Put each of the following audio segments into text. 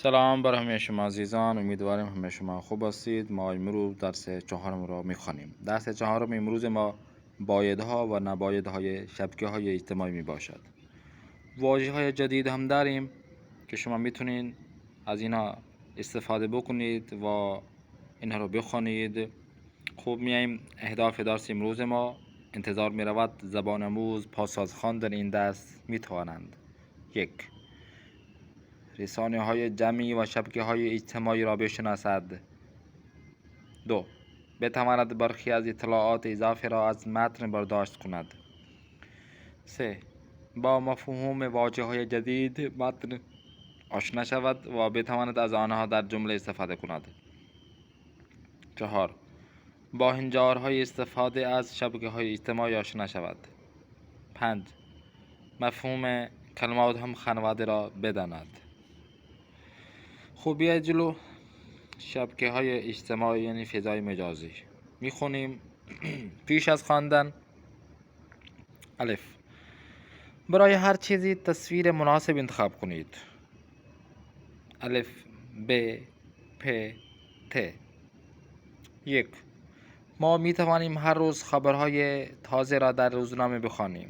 سلام بر همه شما عزیزان، امیدوارم همه شما خوب هستید. ما امروز درس چهارم را میخوانیم. درس چهارم امروز ما بایدها و نبایدهای شبکه‌های اجتماعی می باشد. واژه‌های جدید هم داریم که شما میتونید از اینا استفاده بکنید و اینها رو بخوانید. خوب میایم اهداف درس امروز ما انتظار می رود زبان آموز پاسخ‌خوان در این درس میتوانند: 1. رسانه‌های جمعی و شبکه‌های اجتماعی را بشناسد. 2. بتواند برخی از اطلاعات اضافه را از متن برداشت کند. 3. با مفهوم واژه‌های جدید متن آشنا شود و بتواند از آنها در جمله استفاده کند. 4. با هنجارهای استفاده از شبکه‌های اجتماعی آشنا شود. 5. مفهوم کلمات هم خانواده را بداند. خب بیاید جلو. شبکه‌های اجتماعی یعنی فضای مجازی میخونیم. پیش از خواندن: الف. برای هر چیزی تصویر مناسب انتخاب کنید. الف ب پ ت. 1. ما می توانیم هر روز خبرهای تازه را در روزنامه بخوانیم.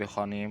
بخوانیم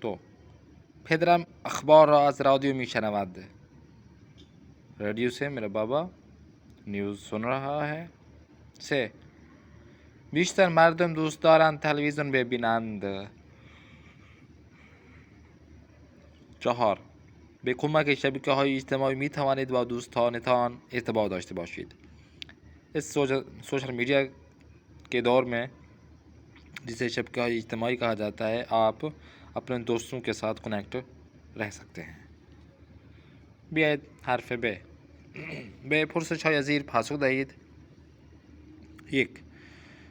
2. پدرم اخبار را از رادیو می شنود. رادیو سے میرا بابا نیوز سن رہا ہے. 3. بیشتر مردم دوست دارند تلویزیون ببینند. 4. به کمک شبکه‌های اجتماعی می توانید با دوستانتان ارتباط داشته باشید. اس سوشل میڈیا کے دور میں جسے شبکہ اجتماعی کہا جاتا ہے آپ اپنے دوستوں کے ساتھ کنیکٹ رہ سکتے ہیں. بیاید حرف ب. به پرسش‌های زیر پاسخ دهید. 1.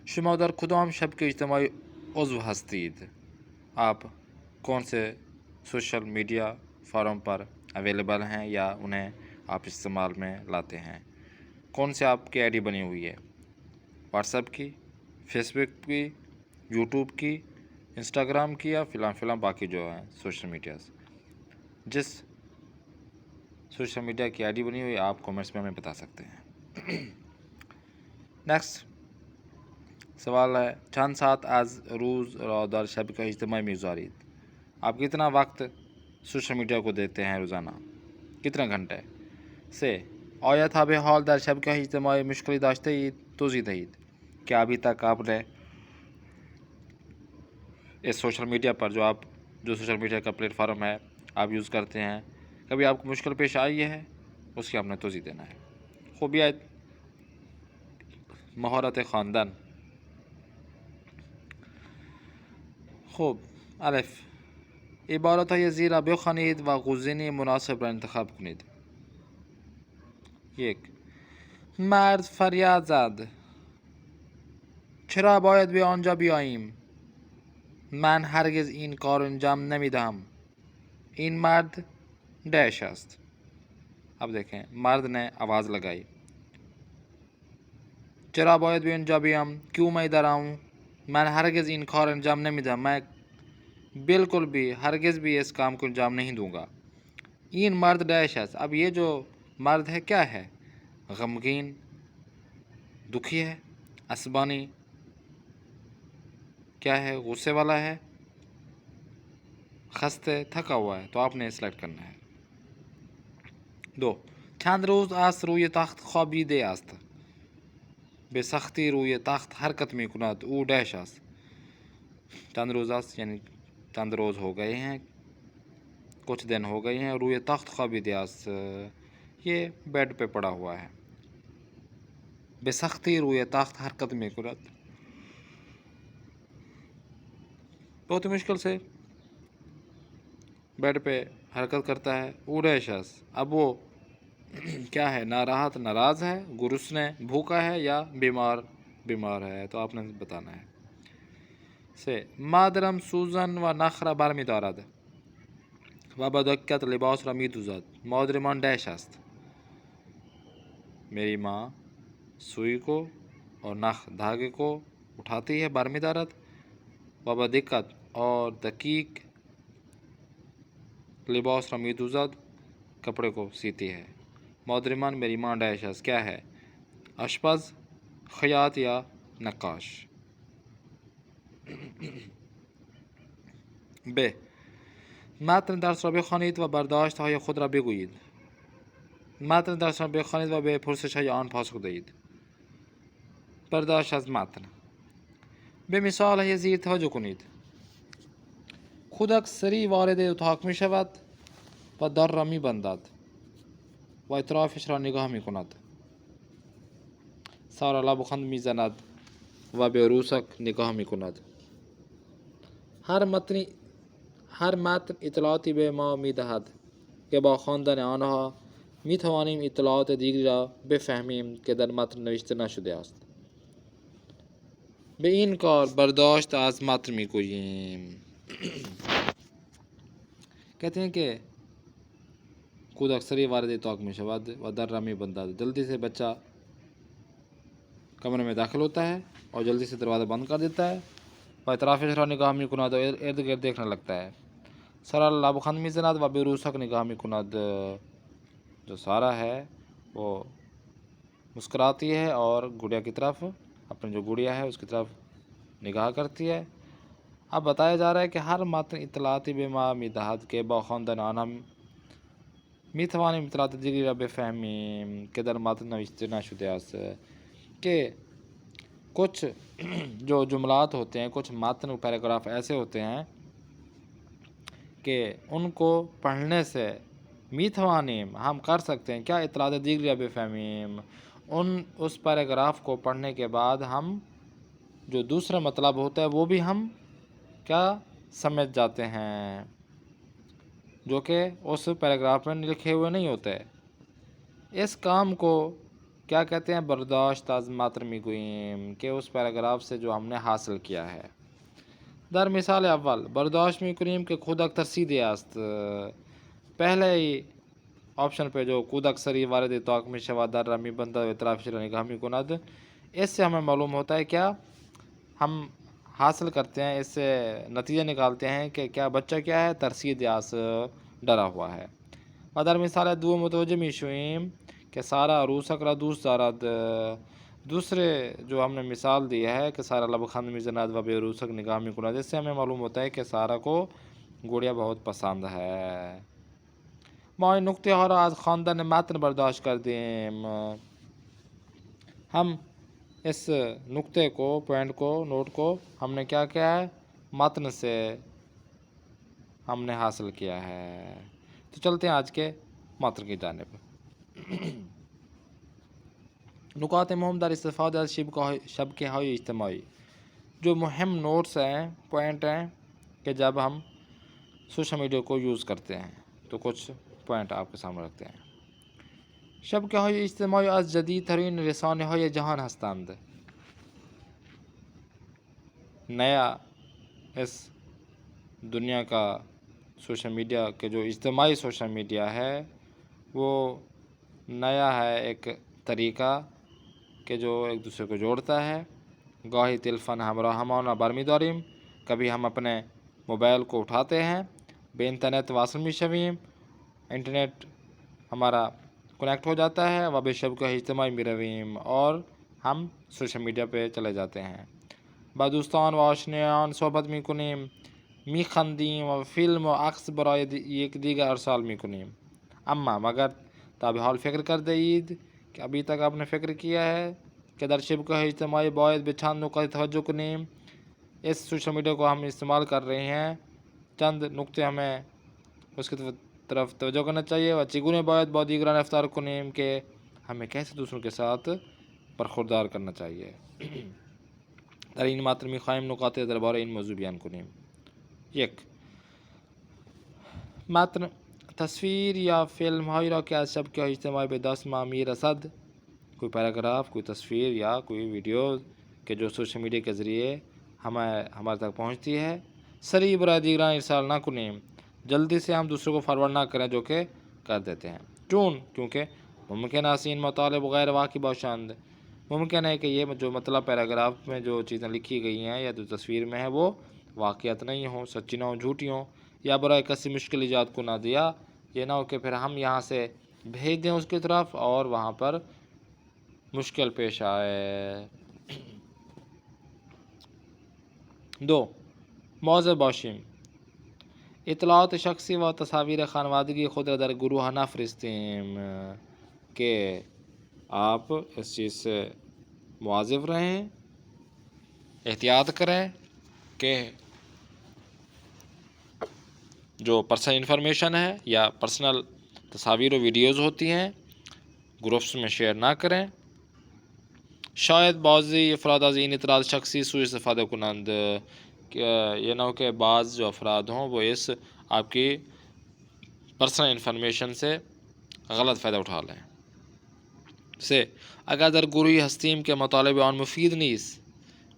شما در کدام شبکه اجتماعی عضو هستید؟ آپ کون سے سوشل میڈیا فارم پر اویلیبل ہیں یا انہیں آپ استعمال میں لاتے ہیں؟ کون سے آپ کی آئی ڈی بنی ہوئی ہے؟ واٹس ایپ کی، فیس بک کی، یوٹیوب کی، انسٹاگرام کی یا فلاں باقی جو ہیں سوشل میڈیاز. جس سوشل میڈیا کی آئی ڈی بنی ہوئی آپ کامنٹس میں ہمیں بتا سکتے ہیں. نیکسٹ سوال ہے: چند ساعت از روز را در شبکه اجتماعی میگذارید؟ آپ کتنا وقت سوشل میڈیا کو دیتے ہیں روزانہ؟ کتنا گھنٹے؟ 3. آیا تا به حال در شبکه اجتماعی مشکلی داشته اید؟ توضیح دهید. کیا ابھی تک آپ نے اس سوشل میڈیا پر جو سوشل میڈیا کا پلیٹ فارم ہے آپ یوز کرتے ہیں، کبھی آپ کو مشکل پیش آئی ہے؟ اس کی آپ نے توضیح دینا ہے. خوبیت مهارت خواندن. خوب. الف. عبارت‌های زیر را بخوانید و گزینه مناسب را انتخاب کنید. 1. مرد فریاد زد: چرا باید به آنجا بیاییم؟ من هرگز این کار انجام نمیدهم. این مرد ڈیش است. اب دیکھیں مرد نے آواز لگائی. چرا باید به آنجا بیام؟ کیوں میں ادھر آؤں؟ من ہرگز این کار انجام نمیدهم. میں بالکل بھی ہرگز بھی اس کام کو انجام نہیں دوں گا. این مرد ڈیش است. اب یہ جو مرد ہے کیا ہے؟ غمگین، دکھی ہے. عصبانی کیا ہے؟ غصے والا ہے. خسته تھکا ہوا ہے. تو آپ نے سلیکٹ کرنا ہے. 2. چند روز است روی تخت خوابیده است. به سختی روی تخت حرکت می کند. او ڈیش است. چند روز است یعنی چند روز ہو گئے ہیں، کچھ دن ہو گئے ہیں. روی تخت خوابیده است یہ بیڈ پہ پڑا ہوا ہے. به سختی روی تخت حرکت می کند بہت مشکل سے بیڈ پہ حرکت کرتا ہے. او ڈیش است. اب وہ کیا ہے؟ ناراحت، ناراض ہے، گرسنے، بھوکا ہے یا بیمار ہے. تو آپ نے بتانا ہے. سے مادرم سوزن و نخ را برمی‌دارد و با دقت لباس را می‌دوزد. مادرمان ڈیش است. میری ماں سوئی کو اور نخ دھاگے کو اٹھاتی ہے برمیدارت و دقت اور دقیق لباس را میدوزد کپڑے کو سیتی ہے. محترمان میری ماں ڈیش از کیا ہے؟ اشپز، خیاط یا نقاش. ب. متن درس را بخوانید و برداشت های خود را بگویید. متن درس را بخوانید و به پرسش های آن پاسخ دهید. برداشت از متن. به مثال های زیر توجه کنید. کودک سری وارد اتاق می شود و در را می بندد و اطرافش را نگاه می کند. سارا لبخند می زند و به عروسک نگاه می کند. هر متن اطلاعاتی به ما می دهد که با خواندن آنها می توانیم اطلاعات دیگری را بفهمیم که در متن نوشته نشده است. به این کار برداشت از متن می گوییم. کہتے ہیں کہ کودک سری وارد اتاق میں شود و در را می بندد. جلدی سے بچہ کمرے میں داخل ہوتا ہے اور جلدی سے دروازہ بند کر دیتا ہے و اطرافش را نگاه می کند و ارد گرد دیکھنے لگتا ہے. سارا لبخند می زند و به عروسک نگاه می کند. جو سارا ہے وہ مسکراتی ہے اور گڑیا کی طرف اپنی جو گڑیا ہے اس کی طرف نگاہ کرتی ہے. اب بتایا جا رہا ہے کہ ہر متن اطلاعاتی به ما میدهد که با خواندن آن میتوانیم اطلاعات دیگری را بفهمیم که در متن نوشته نشده است. کہ کچھ جو جملات ہوتے ہیں، کچھ متن و پیراگراف ایسے ہوتے ہیں کہ ان کو پڑھنے سے میتوانیم ہم کر سکتے ہیں کیا اطلاعات دیگری را بفهمیم. اس پیراگراف کو پڑھنے کے بعد ہم جو دوسرا مطلب ہوتا ہے وہ بھی ہم کیا سمجھ جاتے ہیں جو کہ اس پیراگراف میں لکھے ہوئے نہیں ہوتے. اس کام کو کیا کہتے ہیں؟ برداشت از متن میگوییم کہ اس پیراگراف سے جو ہم نے حاصل کیا ہے. در مثال اول برداشت میکنیم که کودک ترسیده است. پہلے ہی آپشن پہ جو کودک سری وارد اتاق می شود در را میبندد و اطرافش را نگاه میکند، اس سے ہمیں معلوم ہوتا ہے کیا ہم حاصل کرتے ہیں، اس سے نتیجہ نکالتے ہیں کہ کیا بچہ کیا ہے؟ ترسیده است، ڈرا ہوا ہے. و در مثال دو متوجه میشویم کہ سارا عروسک را دوست دارد. دوسرے جو ہم نے مثال دی ہے کہ سارا لبخند میزند و به عروسک نگاه میکند، اس سے ہمیں معلوم ہوتا ہے کہ سارا کو گڑیا بہت پسند ہے. ما این نکته ها را از خواندن متن برداشت کردیم. ہم اس نکتے کو، پوائنٹ کو، نوٹ کو ہم نے کیا کیا ہے؟ متن سے ہم نے حاصل کیا ہے. تو چلتے ہیں آج کے متن کی جانب. نکات مهم در استفاده از شبکه های اجتماعی. جو مهم نوٹس ہیں، پوائنٹ ہیں کہ جب ہم سوشل میڈیا کو یوز کرتے ہیں تو کچھ پوائنٹ آپ کے سامنے رکھتے ہیں. شبکه های اجتماعی از جدیدترین رسانه های جهان هستند. نیا اس دنیا کا سوشل میڈیا کے جو اجتماعی سوشل میڈیا ہے وہ نیا ہے ایک طریقہ کہ جو ایک دوسرے کو جوڑتا ہے. گاہی تلفن همراهمان برمیداریم، کبھی ہم اپنے موبائل کو اٹھاتے ہیں، به اینترنت واصل میشویم، انٹرنیٹ ہمارا کنیکٹ ہو جاتا ہے و به شبکه اجتماعی میرویم اور ہم سوشل میڈیا پہ چلے جاتے ہیں. با دوستان و آشنایان صحبت میکنیم، میخندیم و فیلم و عکس برای یکدیگر ارسال میکنیم. اما مگر تا به حال فکر کرده اید کہ ابھی تک آپ نے فکر کیا ہے کہ در شبکه اجتماعی باید به چند نکات توجه کنیم. اس سوشل میڈیا کو ہم استعمال کر رہے ہیں، چند نکتے ہمیں اس کی طرف توجہ کرنا چاہیے. و چگونه باید با دیگران رفتار کنیم کہ ہمیں کیسے دوسروں کے ساتھ برخوردار کرنا چاہیے. در این متن میخواهیم نکات درباره این موضوع بیان کنیم. یک، متن تصویر یا فیلم هایی را که از شبکه اجتماعی به دست ما میرسد. کوئی پیراگراف، کوئی تصویر یا کوئی ویڈیو کہ جو سوشل میڈیا کے ذریعے ہمارے تک پہنچتی ہے، سریع برای دیگران ارسال نہ کنیم، جلدی سے ہم دوسروں کو فارورڈ نہ کریں جو کہ کر دیتے ہیں. چون کیونکہ ممکن است این مطالب غیر واقعی باشند. ممکن ہے کہ یہ جو مطلب پیراگراف میں جو چیزیں لکھی گئی ہیں یا جو تصویر میں ہے وہ واقعات نہیں ہوں، سچی نہ ہوں، جھوٹی ہوں، یا برائے کسی مشکل ایجاد کو نہ دیا، یہ نہ ہو کہ پھر ہم یہاں سے بھیج دیں اس کی طرف اور وہاں پر مشکل پیش آئے۔ 2 موضع باشیم، اطلاعات شخصی و تصاویر خانوادگی خود را در گروه نفرستیم، کہ آپ اس چیز سے مواظب رہیں، احتیاط کریں کہ جو پرسنل انفارمیشن ہے یا پرسنل تصاویر و ویڈیوز ہوتی ہیں گروپس میں شیئر نہ کریں۔ شاید بعضی افراد از این اطلاعات شخصی سوء استفادہ کنند، کہ یہ نہ ہو کہ بعض جو افراد ہوں وہ اس آپ کی پرسنل انفارمیشن سے غلط فائدہ اٹھا لیں۔ سے اگر در گروهی هستیم که مطالب آن مفید نیست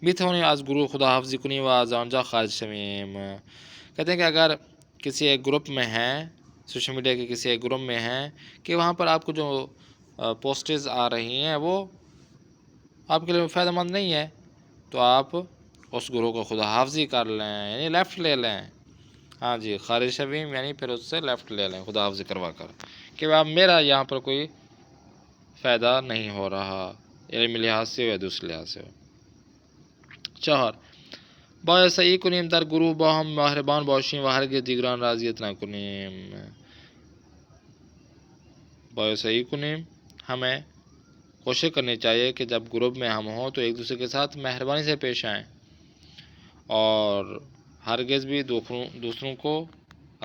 میتوانیم از گروه خداحافظی کنیم و از آنجا خارج شویم۔ کہتے ہیں کہ اگر کسی ایک گروپ میں ہیں، سوشل میڈیا کے کسی ایک گروپ میں ہیں کہ وہاں پر آپ کو جو پوسٹز آ رہی ہیں وہ آپ کے لیے فائدہ مند نہیں ہے، تو آپ اس گروہ کو خداحافظی کر لیں، یعنی لیفٹ لے لیں۔ ہاں جی، خارج شویم یعنی پھر اس سے لیفٹ لے لیں خداحافظی کروا کر، کہ اب میرا یہاں پر کوئی فائدہ نہیں ہو رہا، علمی لحاظ سے یا دوسرے لحاظ سے۔ 4 باید سعی کنیم در گروه با هم مهربان باشیم و هرگز دیگران را اذیت نکنیم۔ باید سعی کنیم، ہمیں کوشش کرنی چاہیے کہ جب گروپ میں ہم ہوں تو ایک دوسرے کے ساتھ مہربانی سے پیش آئیں اور ہرگز بھی دوسروں کو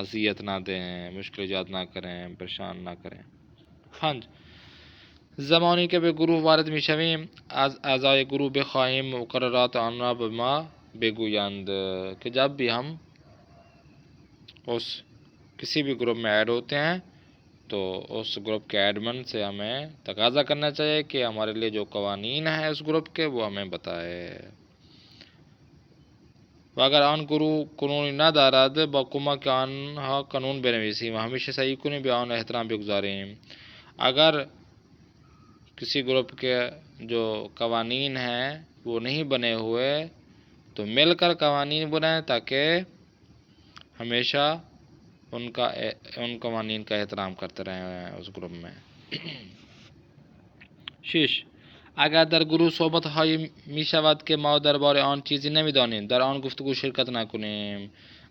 اذیت نہ دیں، مشکل ایجاد نہ کریں، پریشان نہ کریں۔ 5 زمانی که به گروه وارد می شویم از اعضای گروه بخواهیم مقررات آن را به ما بگویند، کہ جب بھی ہم اس کسی بھی گروپ میں ایڈ ہوتے ہیں تو اس گروپ کے ایڈمن سے ہمیں تقاضا کرنا چاہیے کہ ہمارے لیے جو قوانین ہیں اس گروپ کے وہ ہمیں بتائے۔ و اگر آن گروه قانونی ندارد با کمک آنها قانون بنویسیم و همیشه سعی کنیم به آن احترام بگذاریم۔ اگر کسی گروپ کے جو قوانین ہیں وہ نہیں بنے ہوئے تو مل کر قوانین بنائیں تاکہ ہمیشہ ان قوانین کا احترام کرتے رہیں اس گروپ میں۔ 6 اگر در گروه صحبت هایی می شود که ما درباره آن چیزی نمی دانیم در آن گفتگو شرکت نکنیم۔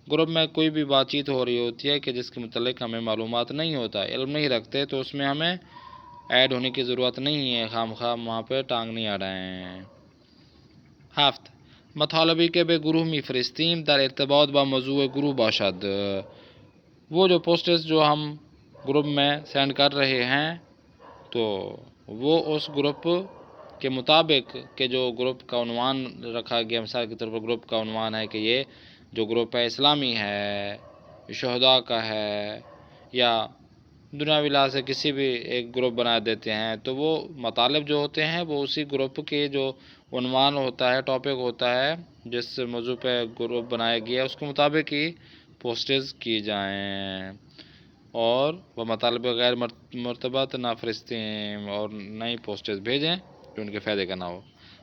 گروپ میں کوئی بھی بات چیت ہو رہی ہوتی ہے کہ جس کے متعلق ہمیں معلومات نہیں ہوتا، علم نہیں رکھتے، تو اس میں ہمیں ایڈ ہونے کی ضرورت نہیں ہے، خواہ وہاں پہ ٹانگ نہیں اڑائیں۔ 7 مطالبی که به گروه میفرستیم در ارتباط با موضوع گروه باشد، وہ جو پوسٹرز جو ہم گروپ میں سینڈ کر رہے ہیں تو وہ اس گروپ کے مطابق کہ جو گروپ کا عنوان رکھا گیا، مثال کے طور پر گروپ کا عنوان ہے کہ یہ جو گروپ ہے اسلامی ہے، شہداء کا ہے، یا دنیاوی لحاظ سے کسی بھی ایک گروپ بنا دیتے ہیں، تو وہ مطالب جو ہوتے ہیں وہ اسی گروپ کے جو عنوان ہوتا ہے، ٹاپک ہوتا ہے، جس موضوع پہ گروپ بنایا گیا اس کے مطابق ہی پوسٹرز کی جائیں، اور وہ مطالب غیر مرتبط نہ فرستیں اور نئی پوسٹرز بھیجیں جو ان کے فائدے کا نہ ہو۔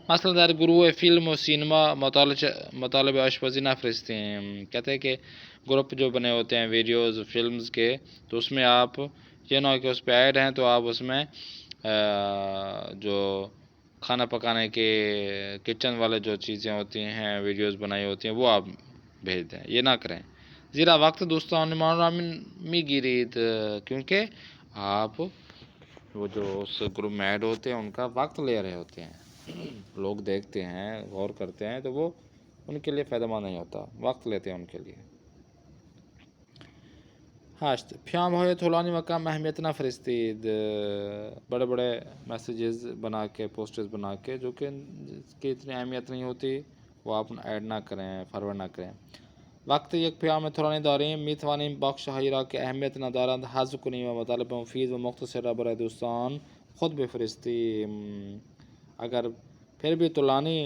مثلا در گروه فلم و سینما مطالب آشپزی نہ فرستیں، کہتے ہیں کہ گروپ جو بنے ہوتے ہیں ویڈیوز فلمز کے، تو اس میں آپ یہ نہ ہو کہ اس پہ ایڈ ہیں تو آپ اس میں جو کھانا پکانے کے کچن والے جو چیزیں ہوتی ہیں ویڈیوز بنائی ہوتی ہیں وہ آپ بھیج دیں، یہ نہ کریں۔ زیرا وقت دوستان میگیرید، کیونکہ آپ وہ جو اس گروپ میں ایڈ ہوتے ہیں ان کا وقت لے رہے ہوتے ہیں، لوگ دیکھتے ہیں، غور کرتے ہیں، تو وہ ان کے لیے فائدہ مند نہیں ہوتا، وقت لیتے ہیں ان کے لیے۔ 8 پیام‌های طولانی و کم اہمیت نہ فرستید، بڑے بڑے میسیجز بنا کے، پوسٹرز بنا کے جو کہ اس کی اتنی اہمیت نہیں ہوتی وہ آپ ایڈ نہ کریں، فارورڈ نہ کریں۔ وقت یک پیام طولانی داریم میتوانیم بخش‌هایی را که اهمیت ندارند حذف کنیم و مطالب مفید و مختصر را برای دوستان خود بفرستیم۔ اگر پھر بھی طولانی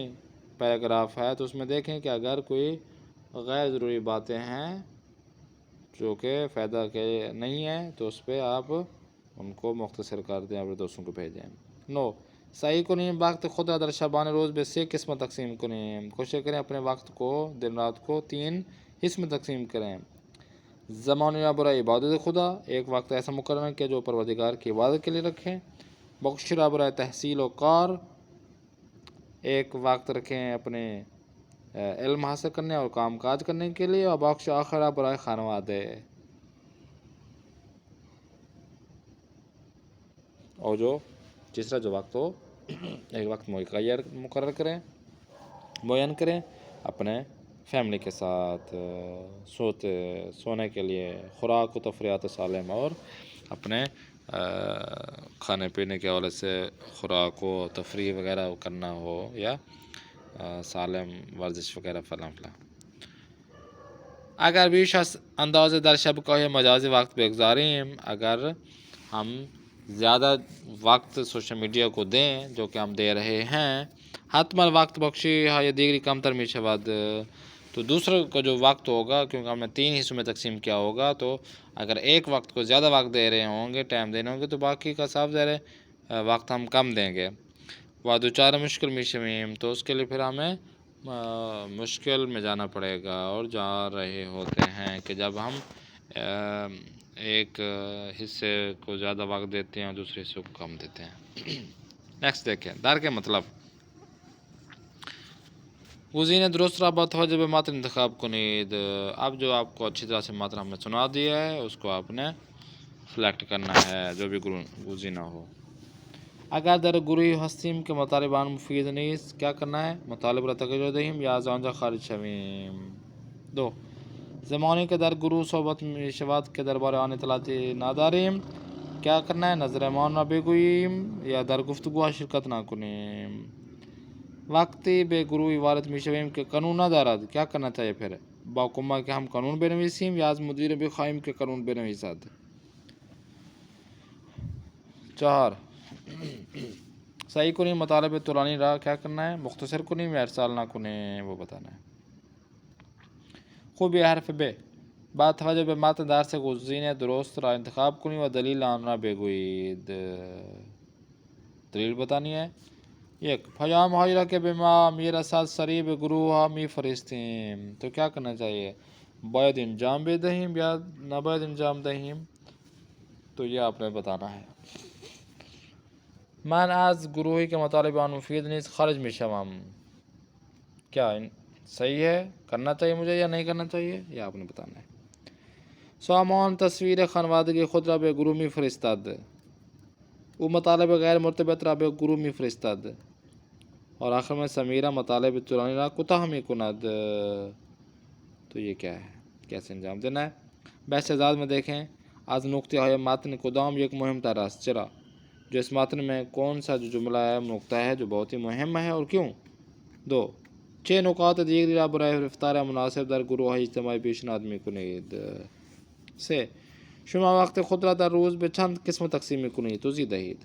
پیراگراف ہے تو اس میں دیکھیں کہ اگر کوئی غیر ضروری باتیں ہیں جو کہ فائدہ کے نہیں ہیں تو اس پہ آپ ان کو مختصر کر دیں، اپنے دوستوں کو بھیجیں۔ 9 سعی کنیم وقت خود را در شبانہ روز به 3 قسم تقسیم کنیم. کوشش کریں اپنے وقت کو دن رات کو 3 حصوں میں تقسیم کریں. زمان یا برائے عبادت خدا، ایک وقت ایسا مقرر کہ جو پروردگار کی عبادت کے لیے رکھیں. بخش را برائے تحصیل و کار، ایک وقت رکھیں اپنے علم حاصل کرنے اور کام کاج کرنے کے لیے. اور بخش آخرہ برائے خانوادے، اور جو تیسرا جو وقت ہو ایک وقت مقرر کریں، معین کریں اپنے فیملی کے ساتھ سونے کے لیے، خوراک و تفریحات سالم، اور اپنے کھانے پینے کے حوالے سے خوراک و تفریح وغیرہ کرنا ہو، یا سالم ورزش وغیرہ فلاں. اگر بیش از اندازه در شب کا مجازی وقت بگذاریم، اگر ہم زیادہ وقت سوشل میڈیا کو دیں جو کہ ہم دے رہے ہیں، حتما وقت بخشی یا دیگری کمتر می شود. تو دوسرے کا جو وقت ہوگا، کیونکہ ہم نے 3 حصوں میں تقسیم کیا ہوگا، تو اگر ایک وقت کو زیادہ وقت دے رہے ہوں گے، ٹائم دینے ہوں گے، تو باقی کا صاف ظاہر وقت ہم کم دیں گے. وہ دوچار مشکل می شویم، تو اس کے لیے پھر ہمیں مشکل میں جانا پڑے گا. اور جا رہے ہوتے ہیں کہ جب ہم ایک حصے کو زیادہ وقت دیتے ہیں اور دوسرے حصے کو کم دیتے ہیں. نیکسٹ دیکھیں، در کے مطلب گزینہ درست را با توجہ به متن انتخاب کنید. اب جو آپ کو اچھی طرح سے متن ہم نے سنا دیا ہے، اس کو آپ نے سلیکٹ کرنا ہے جو بھی گزینہ ہو. اگر در گروهی هستیم که مطالب آن مفید نیست، کیا کرنا ہے؟ مطالب را تغییر دهیم یا از آنجا خارج شویم. 2. زمانی که در گروه صحبت می شود که درباره آن اطلاعاتی نداریم، کیا کرنا ہے؟ نظرمان را بگوییم یا در گفتگوها شرکت نکنیم. وقتی به گروهی وارد می شویم که قانون ندارد، کیا کرنا چاہیے پھر؟ با کمک هم قانون بنویسیم یا از مدیر بخواهیم که قانون بنویسد. 4. صحیح کنیم مطالب طولانی را کیا کرنا ہے؟ مختصر کنیم یا ارسال نہ کنیم، وہ بتانا ہے. خوبی حرف ب، با توجه به متن درس گزینه درست را انتخاب کنید و دلیل آن را بگویید. دلیل بتانی ہے. 1. پیام هایی را که به ما میرسد سریع به گروه ها میفرستیم، تو کیا کرنا چاہیے؟ باید انجام بدهیم یا نباید انجام دهیم؟ تو یہ آپ نے بتانا ہے. من از گروهی که مطالب آن مفید نیست خارج می شوم، کیا صحیح ہے؟ کرنا چاہیے مجھے یا نہیں کرنا چاہیے؟ یہ آپ نے بتانا ہے. سامان تصویر خانوادگی خود را به گروه می فرستد، او مطالب غیر مرتبط را به گروه می فرستد. اور آخر میں سمیرہ مطالب طولانی را کوتاه می کند. تو یہ کیا ہے؟ کیسے انجام دینا ہے؟ بحث آزاد میں دیکھیں از نقطه های متن کدام یک مهمتر است، چرا؟ جو اس متن میں کون سا جو جملہ ہے، نقطہ ہے جو بہت ہی مهم ہے اور کیوں؟ 2. چه نکات دیگری را برای رفتار مناسب در گروه اجتماعی پیشنهاد میکنید. 3. شما وقت خود را در روز به چند قسم تقسیم میکنید؟ توضیح دهید.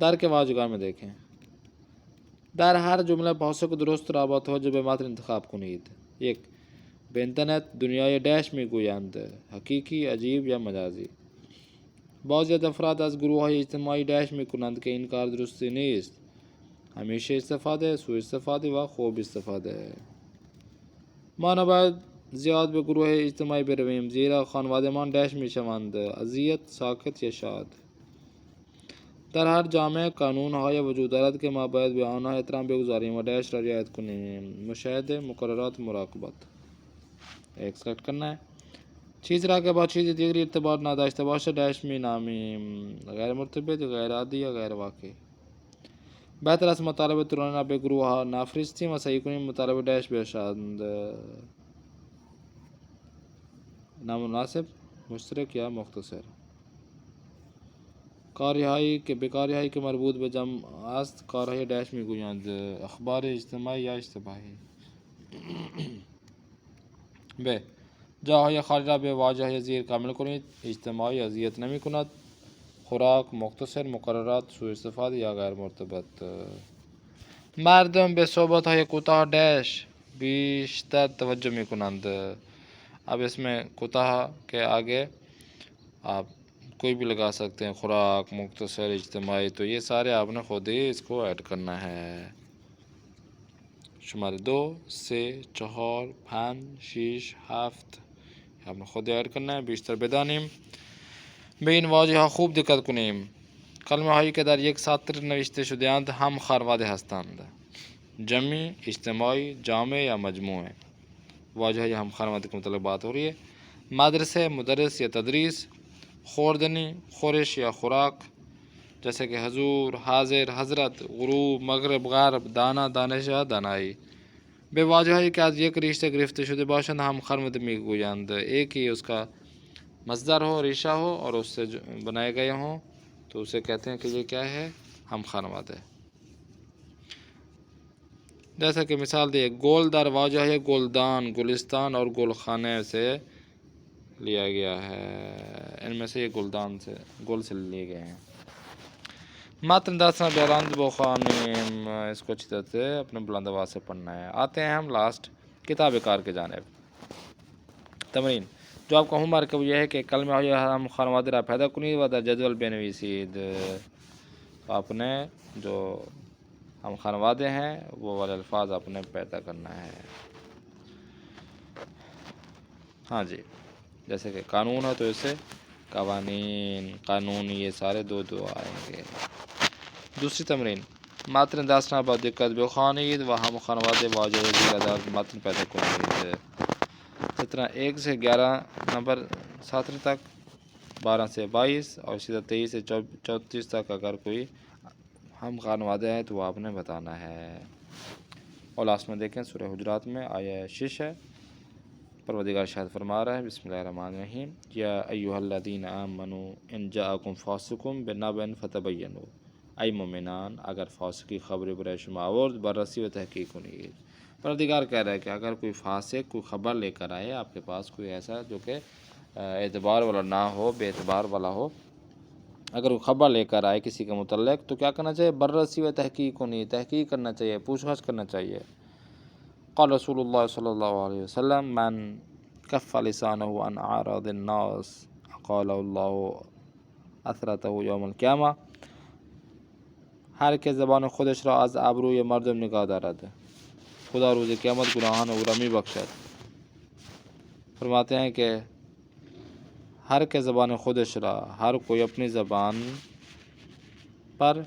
در کے واجگار میں دیکھیں در ہر جملہ بحث کو درست را با توجه به متن انتخاب کنید. 1. به اینترنت دنیای ڈیش میگویند، حقیقی، عجیب یا مجازی. بعضی افراد از گروه های اجتماعی ڈیش میکنند که این کار درستی نیست. همیشه استفاده، سوء استفاده و خوب استفاده. ما نباید زیاد به گروه اجتماعی برویم زیرا خانوادهمان ڈیش میشوند، اذیت، ساکت یا شاد. در هر جامعه قانون‌های وجود دارد که ما باید به آنها احترام بگذاریم و ڈیش را رعایت کنیم. مشاهده، مقررات، مراقبت. ایک سلیکٹ کرنا ہے. چیز را که با چیز دیگری ارتباط نداشته باشد ڈیش می نامیم، غیر مرتبط، غیر عادی یا غیر واقعی. بہتر است مطالب طولانی را به گروه ها نفرستیم و سعی کنیم مطالب ڈیش باشند. نامناسب، مشترک یا مختصر. کارهایی که به کارهایی که مربوط به جمع است کارهای ڈیش میگویند، اخبار اجتماعی یا اشتباهی. ب. جاهای خالی را به واژه‌های زیر کامل کنید. اجتماعی، اذیت نمی کند. خوراک، مختصر، مقررات، سوء استفاده یا غیر مرتبط. مردم به صحبت‌های کوتاه ڈیش بیشتر توجه می کنند. اب اس میں کوتاه کے آگے آپ کوئی بھی لگا سکتے ہیں، خوراک، مختصر، اجتماعی، تو یہ سارے آپ نے خود ہی اس کو ایڈ کرنا ہے. شماره 2 3 4 5 6 7 آپ نے خود ایڈ کرنا ہے. بیشتر بدانیم به این واژه ها خوب دقت کنیم. کلمه هایی که در یک سطر نوشته شده‌اند هم خانواده هستند. جمعی، اجتماعی، جامع یا مجموعه. واژه های هم خانواده کے متعلق بات ہو رہی ہے. مدرسه، مدرس یا تدریس. خوردنی، خورش یا خوراک، جیسے کہ حضور، حاضر، حضرت، غروب، مغرب، غرب، دانا، دانش یا دانایی. به واژه‌هایی که از یک ریشه گرفته شده باشند هم خانواده میگویند. ایک ہی اس کا مصدر ہو، ریشہ ہو اور اس سے بنائے گئے ہوں تو اسے کہتے ہیں کہ یہ کیا ہے؟ ہم خانواده. جیسا کہ مثال دے، گول در واژہ ہے گلدان، گلستان اور گلخانے سے لیا گیا ہے. ان میں سے یہ گلدان سے، گل سے لیے گئے ہیں. متن داستان بیاراند بخوانیم. اس کو اچھی طرح سے اپنے بلند آواز سے پڑھنا ہے. آتے ہیں ہم لاسٹ کتاب کار کے جانب. تمرین جو آپ کا ہوم ورک ہے وہ یہ ہے کہ کلمہ ہم خانواده را پیدا کنید و در جدول بنویسید. آپ نے جو ہم خانواده ہیں وہ والے الفاظ آپ نے پیدا کرنا ہے. ہاں جی، جیسے کہ قانون ہے تو اسے قوانین، قانون، یہ سارے دو آئیں گے. دوسری تمرین متن داستان با دقت بخوانید و هم خانواده واژه زیر در متن پیدا کنید. اس طرح 1 سے 11 نمبر ساتر تک، 12 سے 22 اور اسی طرح 23 سے 34 تک اگر کوئی ہم خانواده ہے تو وہ آپ نے بتانا ہے. اور لاسٹ میں دیکھیں سورہ حجرات میں آیہ 6 ہے. پروردگار شاید فرما رہا ہے بسم اللہ الرحمن الرحیم یا ایھا الذین آمنوا ان جاءکم فاسق بنبأ فتبینوا. ای مومنان اگر فاسقی خبری برای شما آورد بررسی و تحقیق کنید. پروردگار کہہ رہا ہے کہ اگر کوئی فاسق کوئی خبر لے کر آئے آپ کے پاس، کوئی ایسا جو کہ اعتبار والا نہ ہو، بے اعتبار والا ہو، اگر وہ خبر لے کر آئے کسی کے متعلق تو کیا کرنا چاہیے؟ بررسی و تحقیق ہونی، تحقیق کرنا چاہیے، پوچھ گچھ کرنا چاہیے. قال رسول اللہ صلی اللہ علیہ وسلم من کف لسانه عن اعراض الناس قال اللہ اثرته یوم القیامہ. هر که زبان خودش را از ابروی مردم نگاه دارد خدا روز قیامت گناهان او را میبخشد. فرماتے ہیں کہ ہر کے زبان خودش را، ہر کوئی اپنی زبان پر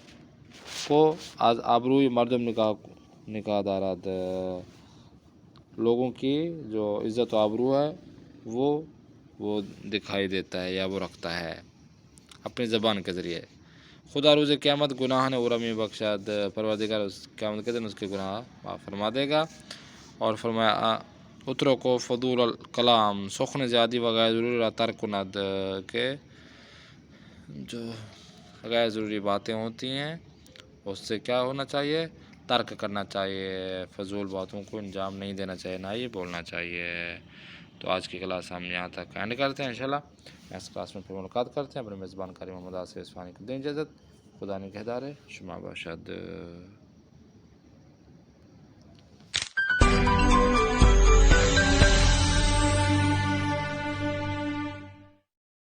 کو از ابروی مردم نگاه دارد، لوگوں کی جو عزت و آبرو ہے وہ دکھائی دیتا ہے یا وہ رکھتا ہے اپنی زبان کے ذریعے. خدا روز قیامت گناہ نے ارمی بخشد، پروردگار اس قیامت کے دن اس کے گناہ معاف فرما دے گا. اور فرمایا اترو کو فضول الکلام، سخن زیادی و غیر ضروری را ترک کند، کہ جو غیر ضروری باتیں ہوتی ہیں اس سے کیا ہونا چاہیے؟ ترک کرنا چاہیے. فضول باتوں کو انجام نہیں دینا چاہیے، نہ ہی بولنا چاہیے. تو آج کی کلاس ہم یہاں تک اینڈ کرتے ہیں. انشاءاللہ نیکسٹ کلاس میں پھر ملاقات کرتے ہیں. اپنے میزبان قاری محمد آصف اصفہانی کو دیں اجازت. خدا نگہدار. شما باشد.